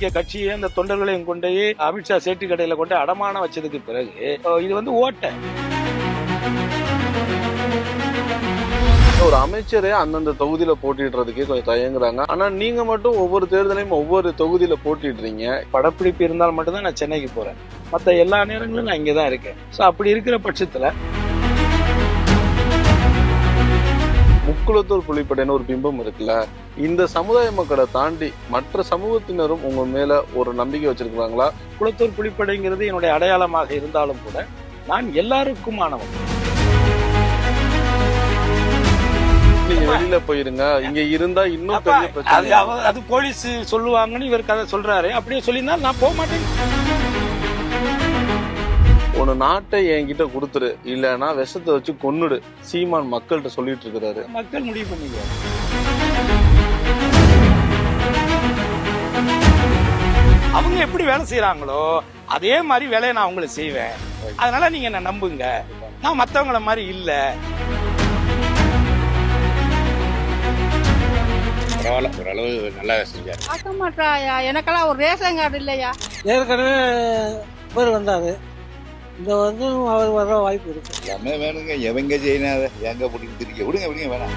தேமுதிக கட்சியை அந்த தொண்டர்களையும் கொண்டு அமித்ஷா சேட்டு கடையில கொண்டு அடமான வச்சதுக்கு பிறகு இது வந்து ஓட்ட ஒரு அமைச்சரே அந்தந்த தொகுதியில போட்டிடுறதுக்கே கொஞ்சம் தயங்குறாங்க. ஆனா நீங்க மட்டும் ஒவ்வொரு தேர்தலையும் ஒவ்வொரு தொகுதியில போட்டிடுறீங்க. படப்பிடிப்பு இருந்தால் மட்டும்தான் நான் சென்னைக்கு போறேன், மற்ற எல்லா நேரங்களும் நான் இங்கதான் இருக்கேன். சோ அப்படி இருக்கிற பட்சத்துல முக்குளத்தூர் புலிப்படைன்னு ஒரு பிம்பம் இருக்குல்ல, இந்த சமுதாய மக்களை தாண்டி மற்ற சமூகத்தினரும் உங்க மேல ஒரு நம்பிக்கை வச்சிருக்காங்களா? குளத்தூர் புலிப்படைங்கிறது என்னுடைய அடையாளமாக இருந்தாலும் கூட நான் எல்லாருக்குமானவன். நீங்க வெளியில போயிருங்க, இங்க இருந்தா இன்னும் பெரிய பிரச்சனை. அது போலீஸ் சொல்லுவாங்கன்னு இவர் கதை சொல்றாரு. அப்படியே சொல்லியிருந்தா நான் போக மாட்டேன். ஒரு நாட்டை என்கிட்ட கொடுத்துரு, இல்லன்னா விஷத்தை வச்சு கொன்னுடு, சீமான் மக்கள்கிட்ட சொல்லிட்டு இருக்கிறாரு. மக்கள் முடிவு பண்ணிக்க. அவங்க எப்படி வேலை செய்யறாங்களோ அதே மாதிரி வேலையை நான் அவங்களை செய்வேன். அதனால நீங்க என்ன நம்புங்க, நான் மத்தவங்கள மாதிரி இல்ல. ஓரளவு நல்லா செஞ்சாரு. பார்க்க மாட்டாயா, எனக்கெல்லாம் ஒரு ரேஷன் கார்டு இல்லையா. ஏற்கனவே பேர் வந்தாரு, இந்த வந்து அவர் வர வாய்ப்பு இருக்கு. எல்லாமே வேணுங்க, எவங்க செய்யினாத எங்க பிடிக்க விடுங்க வேணாம்.